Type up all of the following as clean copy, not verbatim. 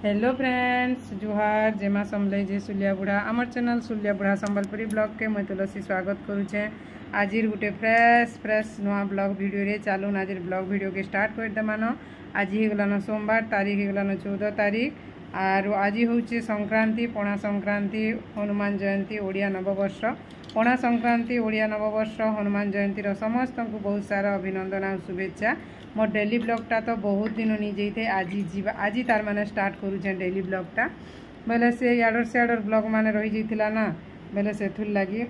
Hello friends जुहार जेमा समले जे सुलिया बुढ़ा आमर चैनल सुलिया बुढ़ा संबलपुरी ब्लॉग के मैं तुलसी स्वागत करुचे। आज गोटे फ्रेश नुआ ब्लॉग वीडियो रे चलून आज ब्लॉग वीडियो के स्टार्ट कर देमान। आज ही गलान सोमवार तारीख ही गलान 14 तारीख आर आज हूँ संक्रांति पणा संक्रांति हनुमान जयंती ओडिया नववर्ष पणा संक्रांति ओडिया नववर्ष हनुमान जयंती समस्त को बहुत सारा अभिनंदन और शुभेच्छा। मोर डेली ब्लॉगटा तो बहुत दिन नहीं जाइए आज तार माने स्टार्ट करूँ डेली ब्लॉगटा बेले से याडर से ब्लॉग माने रही जाइला ना बेले से लगी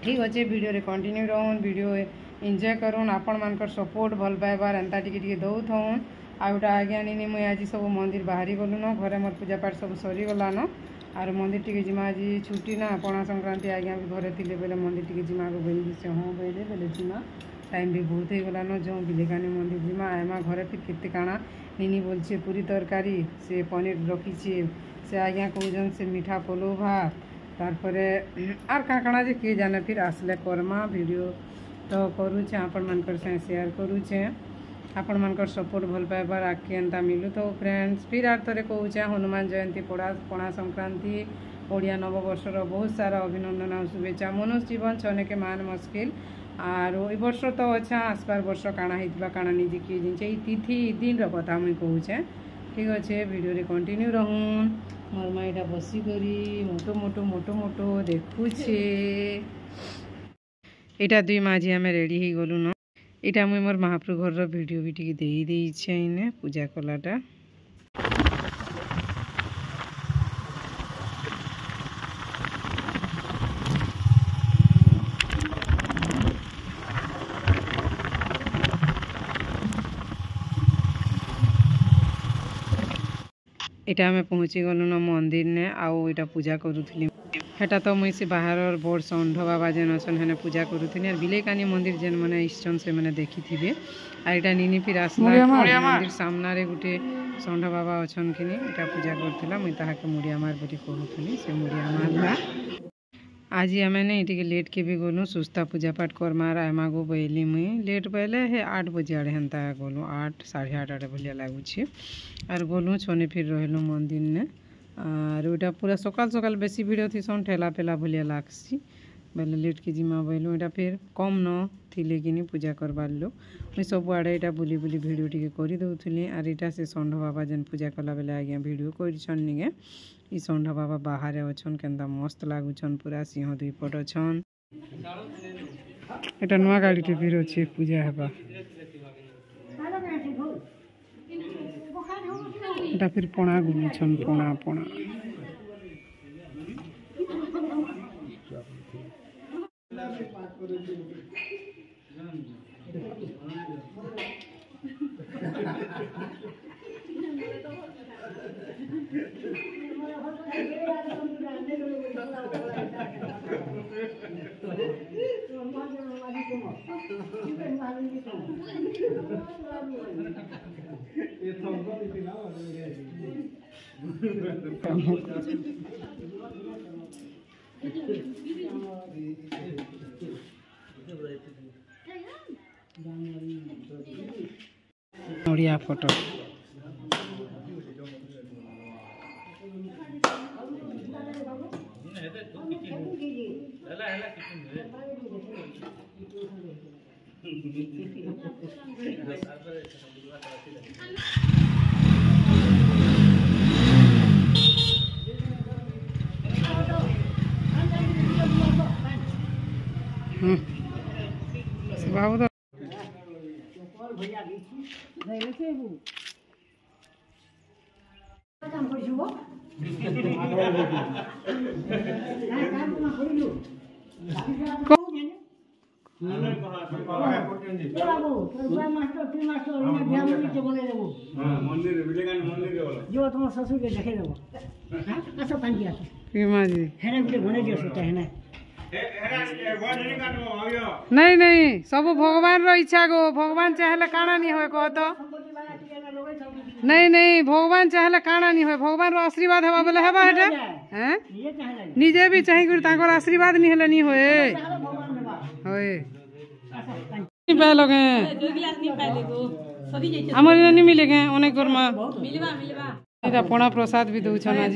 ठीक अच्छे वीडियो रे कंटिन्यू रहून वीडियो एंजॉय करूँ आपण मानकर सपोर्ट भल पाइबार एंता टिके दौथन आउटा आज्ञा नी मुई आज सब मंदिर बाहरी गलु न घरे मोर पूजा पाठ सब सरीगलान आर मंदिर टिके जिमा आज छुट्टी ना पणा संक्रांति आज्ञा भी घरे थे बेले मंदिर टिके जिमा को बोली से हाँ बोले बेले जिमा टाइम भी बहुत हो गलान जो बिलेकानी मंदिर जिमा आमा घरे फिर केते काଣା निनी बोलछे पूरी तरकारी से पनीर रखीछे से आज्ञा कहून से मीठा पोलो भात तारपरे आर काଣା जे किए जाने फिर आसले करमा वीडियो तो करुचे आपण मानकर से शेयर करुचे आपण मानकर सपोर्ट भल पाइबार आके एंता मिलू। तो फ्रेंड्स फिर आर थरे कहूचे हनुमान जयंती पणा संक्रांति ओडिया नववर्षर बहुत सारा अभिनंदन और शुभेच्छा। मनुष्य जीवन छने के मान मुश्किल आर ए वर्ष तो अच्छा आसपार वर्ष काଣା होता काଣା निजे किए जिनसे तिथि दिन कथा मुई कहूचे ठीक अच्छे वीडियो रे कंटिन्यू रहून मोर माईटा बसिकरी मोटो मोटो मोटो मोटो देखुछे एटा दुई माझी आम रेडी हो गलु न एटा मुई मोर महाप्रभु घर वीडियो भी टिके देई देइछे इने पूजा कलाटा एटा आम पहुँची गलु न मंदिर ने आउ एटा पूजा करूथली हेटा तो मुई से बाहर बड़ षंढ बाबा जेन अछन हेने पूजा करूथली और बिलेकानी मंदिर जेन माने इच्छन से माने देखी आ एटा निनी फिर आसला मंदिर सामना रे गुटे षंढ बाबा अछन किनी एटा पूजा करथिला मुई ताहा के मुड़िया मार बोली कहूथली से मुड़िया मारला। आज आमे ने इटिके लेट के भी गलु सुस्ता पूजा पाठ करमार आमा गो बैली मुई लेट पहले हे 8 बजे आड़े हेन्ता गलु 8 8:30 भलिया लागुछे आर गलु छने फिर रहलु मंदिर ने आर ओटा पूरा सकाल सकाल बेसी भिड़ थी सन ठेला पेला भलिया लागसी बेले लेट के जिमा बैलु एटा फिर कम न थिले कि पूजा करबार लो मुई सब आड़े एटा बुली बुली वीडियो टिके करि दउथली आर एटा से षंढ बाबा जेन पूजा कला बेले आज्ञा वीडियो करिछन निगे ई षंढ बाबा बाहर अछन केनता मस्त लागुछन पूरा सिंह दुई पट अछन एटा नुआ गाड़ी टे फिर अछि पूजा हेबा एटा फिर पणा गुलुछन पणा पणा ओडिया फोटो बाबू तो नहीं नहीं सब भगवान रो इच्छा गो भगवान चाहले काना नहीं होय कह तो नहीं नहीं भगवान चाहले काना नहीं होय भगवान रो आशीर्वाद हेबा बोले हेबा हेटे हैं निजे भी चाहि गुर ताकर आशीर्वाद नहीं हेले नहीं होय होय नहीं पाए लगे जो गिलास नहीं पाए लेगो सदी जैसे हमारे नहीं मिलेंगे अनेक गोरमा मिलवा मिलवा एटा पणा प्रसाद भी दउछन आज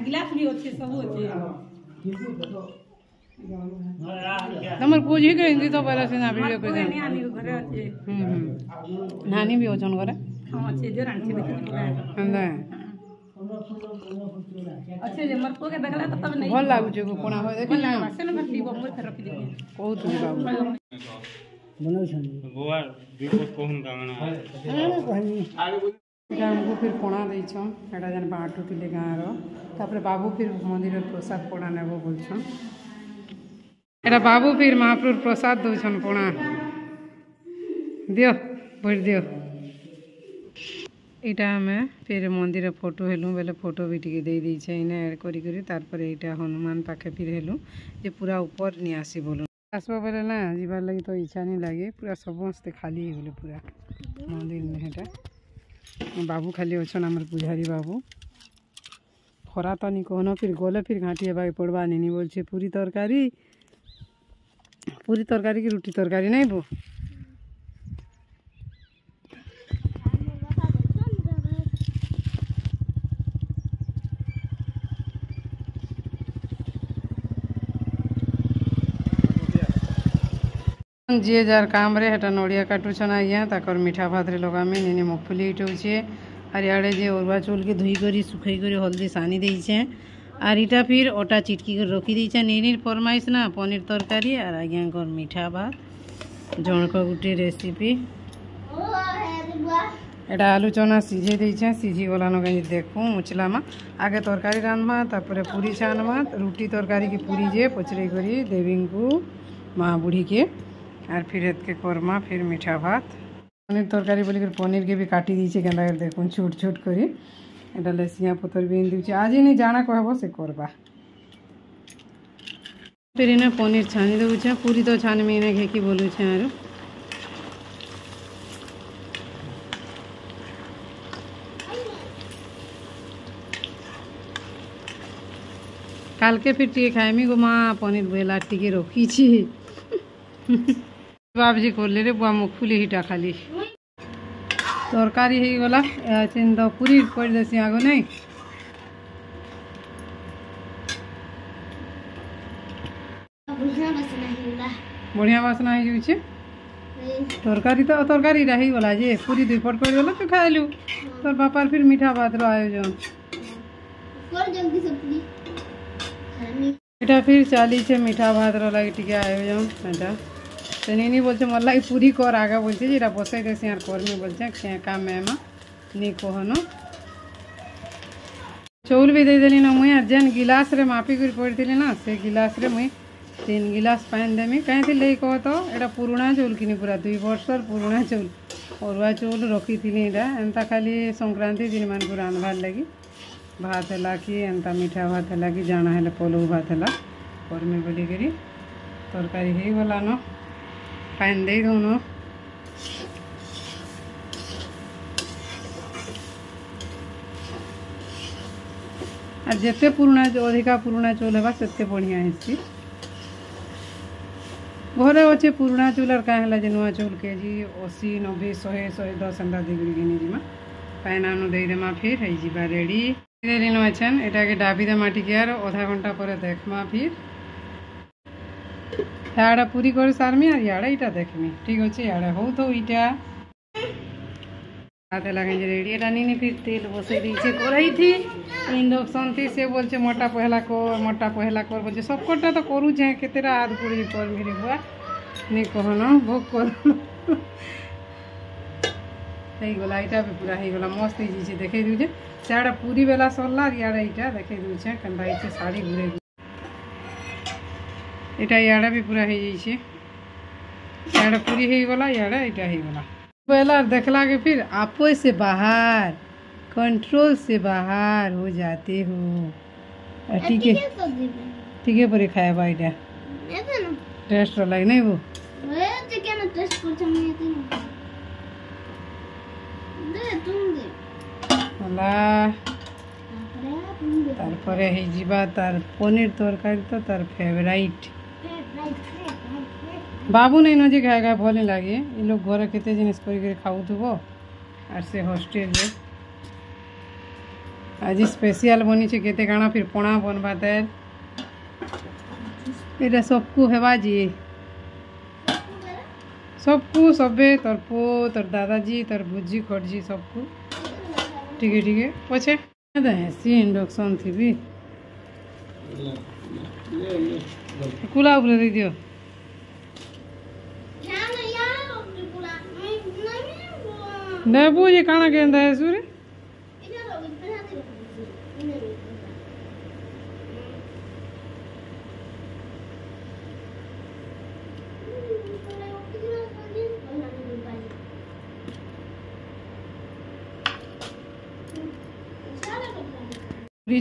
गिलास भी अच्छे सब अच्छे तमर पूजी के हिंदी तो पहले से ना वीडियो कर दे नानी घरे अच्छे नानी भी ओछन करे हां अच्छे जो रांची देखि अंदा अच्छे जे मर को के देखला त तब नहीं भल लागु छै को पणा हो देखि ना से न मछली बम थर रखि दे बहुत ही बाबू बनाउ छन गोवा विपो कोहन दामना एटा हमको फिर पणा दै छन एटा जन बाटू तिले गां रो तापर बाबू फिर मंदिर प्रसाद पणा नेबो बोल छन एटा बाबू फिर महाप्रभु प्रसाद दउ छन पणा दियो भर दियो एटा हमें फिर मंदिर फोटो हेलु बेले फोटो भी टिके दे दी छै इने ऐड करी करी तार पर एटा हनुमान पाखे फिर हेलु जे पूरा ऊपर नि आसी बोलु आसबो बेले ना जीवार लगी तो इच्छा नहीं लागे पूरा समस्त खाली हो गेले पूरा मंदिर में हेटा बाबू खाली अछन हमर पुजारी बाबू खरा तो नहीं कहनो फिर गले फिर घाटी हेबा पड़बा नहीं बोल छे पूरी तरकारी की रोटी तरकारी नहीं बो जे जार काम रे हेटा नड़िया काटुछन आज्ञा ताकर मीठा भात रे लगामे निने मूंगफली इटौछे आर याडे जे अरुआ चौल के धुई करी सुखई करी हल्दी सानी देइछे आर इटा फिर ओटा चिटकी कर रखी देइछे निनिर फरमाइश ना पनीर तरकारी आर आज्ञा कर मीठा भात जनक गुटे रेसिपी एटा आलू चना सीझे देइछे सीझी गलानो कहीं देखू मुचला मा आगे तरकारी रानमा तापरे पूरी छानमा रोटी तरकारी की पूरी जे पचरे करी देवींकु माँ बूढ़ी के और फिर के कोरमा फिर मीठा भात पनीर तरकारी बोलिक पनीर के भी काटी दीचे केन्दा देखुन छोट छोट करी एटा लेसिया पतर भी दीचे आज नहीं जाना कहब से करबा फिर इन्हें पनीर छानी दे पूरी तो छान में इन्हें घेकी बोलू आरो काल के फिर टे खाएमी गो माँ पनीर बेला टिके रखी बाबजी करले रे बुआ मुखफुली हिटा खाली तरकारी हो गला चिंत पूरी कर देसी आगो नहीं बढ़िया बासना हो जाऊे तरकारी तो तरकारी रही गला जे पूरी दुई पट कर गला तो खाइलु तोर बापार फिर मीठा भात रो आयोजन एटा फिर चली छे मीठा भात रो लगे टिके आयोजन एटा तो नहीं बोलते मोर लगे पूरी कर आगे बोलते जेटा बसई देसी यार कर्मी बोलते खे काम में नहीं कहनो चौल भी दे देली ना मुई आर जेन गिलास रे मापी कर पड़ी ना से गिलास रे मुई 3 गिलास पानी देमी कहीं ले कह तो एटा पुराणा चौल किनी पूरा 2 वर्षर पुराणा चौल अरुआ चौल रखी थी एंता खाली संक्रांति दिन मान को रांधबार लगी भात है कि एंता मीठा भात है कि जाना है पलऊ भात है कर्मी बोलिकी तरकारी हो गलान पानी दे दौन और जिते पुराणा अधिका पुराणा चौल है से बढ़िया है घरे अच्छे पुराणा चौल और क्या है नुआ चौल केजी 80 90 100 110 एंता देगी घिनी जीमा पानी आनु देदेमा फिर हो रेडी देन अच्छे एटा के डाबी देमा टिके आधा घंटा पर देखमा फिर याड़ा पूरी कर सारमी और याड़ा इटा देखमी ठीक अच्छे याड़ा हो तो इटा लगे रेडी एटा नहीं फिर तेल बसई दीचे कड़ाई थी इंडक्शन थी से बोलছে मोटा पहला कर बोलছে सब कटा तो करू छे केतेरा आद पूरी कर मेरे बुआ नहीं कहनो भोग कर हे गला इटा भी पूरा हे गला मस्त ही देखे दूचे साड़ा पूरी बेला सरला याड़ा इटा देखे दूचे कंदा इचे साड़ी घुरे इटा याड़ा भी पूरा हो जाइए याड़ा पूरी हो गला याड़ा इटा हो गला बेला देखला के फिर आपो से बाहर कंट्रोल से बाहर हो जाते हो ठीक है पर खाए बा इटा टेस्ट लगे नहीं वो तारपरे हे जीवा तार पनीर तरकारी तो तार फेवराइट बाबू नहीं नजे खाएगा भल लगे ये लोग घर केते जिनिस कर खाऊ थो और से हॉस्टेल आज स्पेशल बनी केते काना फिर पणा बनवा तेल एटा सबको हेबा जी सबको सबे तोर पो तोर दादाजी तोर भुजी खटजी सबको ठीक है पछे हेसी इंडक्शन थी भी कुला ऊपर दे दियो नेबू ये काना केंदा है सूरे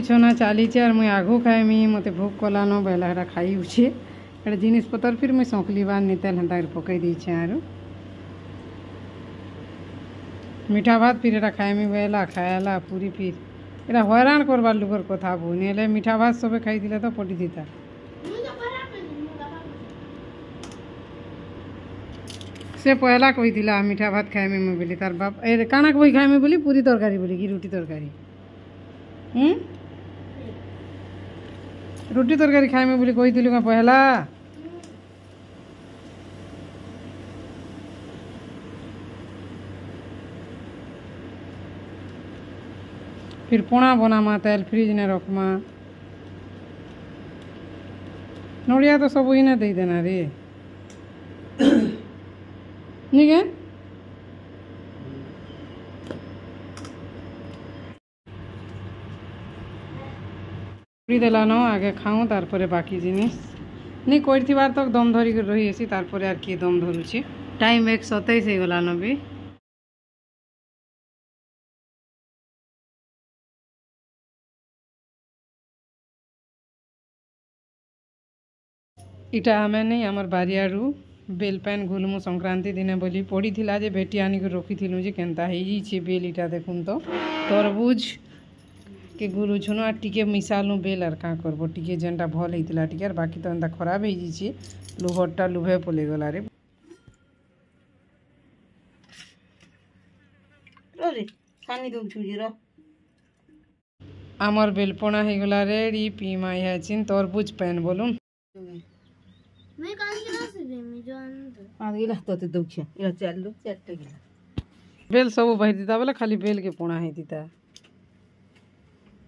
छना चली और मुई आगू खाएमी मत भोक कलान बेला खाई उछे एटा जिनिस पतर फिर मुई सौकली बार नितेल हेन्ता पकई देछे आरो मीठा भात फिर एटा खाएमी बेला खाएला पूरी फिर एटा हैरान करबार लुकर कथा बो नेले मीठा भात सबे खाई दिले तो पटी दिता से पहला कही दिला मीठा भात खाएमी मैं बोली तार बाप ए काना कही खाएमी बोली पूरी तरकारी बोली कि रोटी तरकारी रोटी तरकारी खाएमी बोली कही दिलु पहला फिर पणा बनामा तेल फ्रिज ने रखमा नड़िया तो सब ही दे देना रे नहीं देलान आगे खाऊँ तारपरे बाकी जिनिस नहीं कोई बार तक दम धरिक रही आसी तारपरे आर किए दम धरुची टाइम 1:27 हो गलान भी इटा आमे नहीं आमर बारियारू बेल पैन घुलमु संक्रांति दिने बोली पड़ी थिला जे बेटी आनिक रखी थिलु जे केनता हेई छे बेल इटा देखुन तो तरबूज के गुरु छुनो आर टिके मिसालु बेल आर का करबो टिके जेनटा भल हेतिला टिके आर बाकी तो एंता खराब हेई छी लुहरटा लुभे पले गला रे रे खानी दउ छुजी रो आमर बेलपणा हे गला रेडी पीमा या चिन तरबूज पैन बोलुन मैं कान के ना से में जान आ गिला तो ते दउ छे इला चालू चारटे गिला बेल सब बहि दिता बोले खाली बेल के पणा हे दिता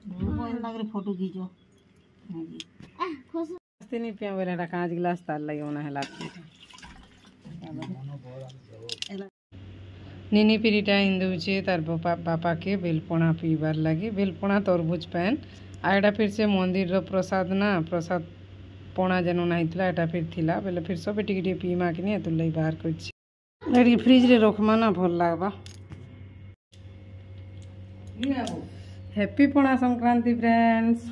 मोबाइल लागरे फोटो खींचो हां जी खुश तिनी पिया बेला कांच गिलास तार लगे ओना हेला निनी पिरीटा इंदु छे तार बापा के बेलपणा पीबार लगे बेलपणा तरबूज पैन आएडा फिर से मंदिर रो प्रसाद ना प्रसाद पणा जेनो नहीं थिला एटा फिर थिला बेले फिर सब टिके टिके पीमा के नहीं तुलै बाहर करछि एडी फ्रिज रे रखमा ना भल लागबा हैप्पी पणा संक्रांति फ्रेंड्स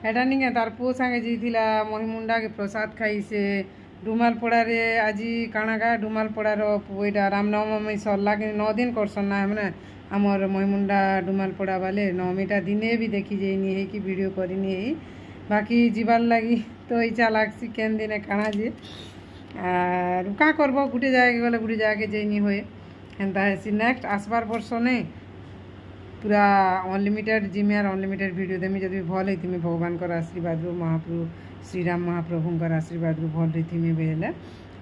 एटा नहीं तार पु संगे जीला महिमुंडा के प्रसाद खाई से डुमालपड़ा रे आज काना का डुमालपड़ार पुईटा रामनवमी सरला कि 9 दिन करसन ना हमने आमर महिमुंडा डुमालपड़ा वाले नवमीटा दिने भी देखी जाइनी है कि वीडियो करनी है बाकी जीवार लगी तो इच्छा लागसी केन दिन काना जे आर का करबो गुटे जाके गले गुटे जाके जाइनी होए हेंता है नेक्स्ट आसबार वर्ष नहीं पूरा अनलिमिटेड जिम्मेर अनलिमिटेड वीडियो देमी जब भल होती भगवान का आशीर्वाद रू महाप्रभु श्रीराम महाप्रभुंर आशीर्वाद रू भल रही बेले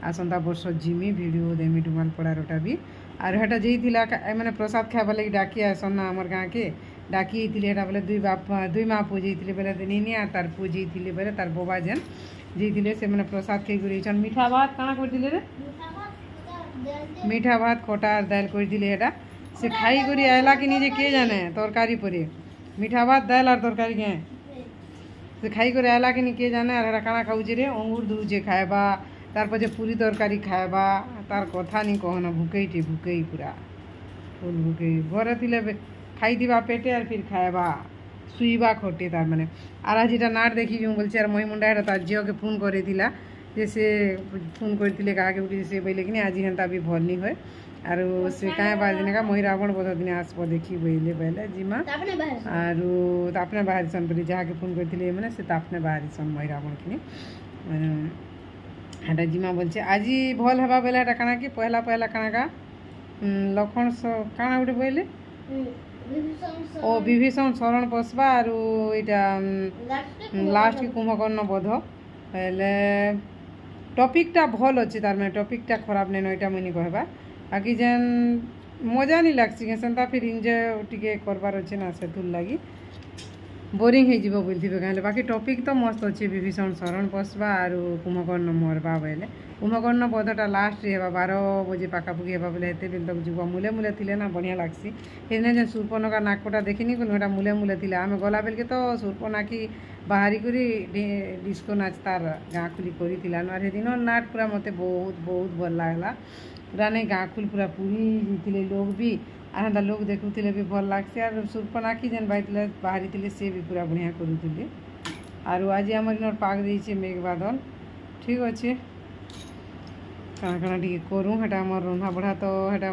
आसंता वर्ष जिमी वीडियो देमी डुमालपड़ारोटा भी आर हेटा जेइथिला मैंने प्रसाद खाइबा लगी डाकी आसन ना आमर गाँ के डाकी बोले दुई माँ पु जाइए बोले निनी आर तार पु जाइए बोले तार बोबा जेन जाइए से मैंने प्रसाद खाई कर मीठा भात काना कर दिले रे मीठा भात खटा आर दाल कर दिले हेटा से खाई करी आयला कि नहीं के जाने तरकारी परे मीठा भात दाल और तरकारी के से खाई कर आयला कि नहीं के जाने आर काना खाऊे रे अंगूर दूजे खाएबा तार जे पूरी तरकारी खाएबा तार कथा नहीं कहना भूकईटे भूकई पूरा फुल भूकई घरे थी खाई दिबा पेटे और फिर खाएबा शुईबा खटे तार माने आर आज इटा नाट देखी जो बोलছে আর মহিমুন্ডা এটা তার ঝিওকে ফোন করে দিলা যে সে ফোন করতিলে কাকে উঠি সে বলে कि आज हेन्ता भी भल नहीं है आरो से काहे बार दिन का मोहि रावण बध दिन आसब देखी बोले पहले जिमा तापने बाहर आरो तापने बाहर सन बोली जहाँ के फोन करथिले माने से तापने बाहर सन मोहि रावण किनी हेटा जिमा बोलছে আজি भल हेबा बेले हेटा काना कि पहला पहला काना का लखन काना उठे बोले ओ विभीषण शरण पशबा आरो इटा लास्ट के कुंभकर्ण बध हेले टॉपिकटा भल अच्छे तार मैंने टॉपिकटा खराब नहीं नईटा मुझे कहबा बाकी जेन मजा नहीं लगसी के सेंता फिर एंजॉय टिके करबार अच्छे ना से तुल लगी बोरिंग हो जीव बोलते कहले बाकी टॉपिक तो मस्त अच्छे विभीषण शरण पशबा आरो कुंभकर्ण मरबा बोले कुंभकर्ण बधटा लास्ट हेबा 12 बजे पाखापुखी हेबा बोले हेते बेल तक जुवा मुले मुले थिले ना बढ़िया लागसी हेने जे सूर्पनखा नाकटा देखिनी कोन हेटा मुले मुले थिले आमे गला बेल के तो सूर्पनाखी बाहरी करी डिस्को नाच तार गाँ खुली करी थिला न दिन नाट पूरा मते बहुत बहुत भल लागला पूरा नहीं गाँ खुल पूरा पूरी जीतिले लोग भी आर हेन्ता लोग देखुले भी भल लागसी आर सूर्पनाखी जेन बाइले बाहरी थिले से भी पूरा बढ़िया करुले आरो आज आमर इन पाग देइछे मेघ बादल ठीक अच्छे काना काना टी करूँ हेटा आमर रंधा बढ़ा तो हेटा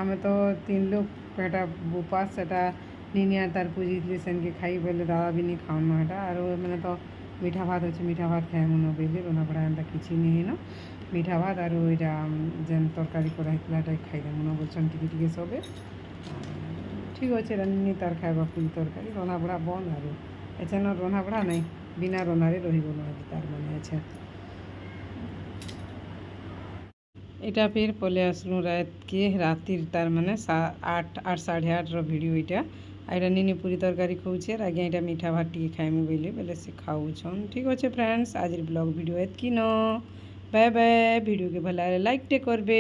आमे तो 3 लोग हेटा उपास हेटा निनिया तार पूजी सेन के खाई बोले दादा भी नहीं खाऊन हेटा आरो मैंने तो मीठा भात अच्छे मीठा भात खाए मन बोले रंधा बढ़ा एंता किसी नहीं न मीठा भात आरो इटा जेन तरकारी कराइला खाई मन बोलछन टिके सबे ठीक अच्छे रानी तार खाइबा पूरी तरकारी रंधा बढ़ा बन आरो एछन रंधा बढ़ा नहीं बिना रंधारे रही गलो आज तार माने अच्छा এটা फिर पले आसलू रात के रातिर तार माने 8 8:30 भिडियो इटा आइटा निनी पूरी तरकारी खाऊे आगे यहाँ मीठा भात टी खाइमी बोले बोले से खाऊन ठीक अच्छे फ्रेंड्स आज ब्लॉग भिडियो एतकी न बाय बाय भिडियो के भला लाइक टे करबे।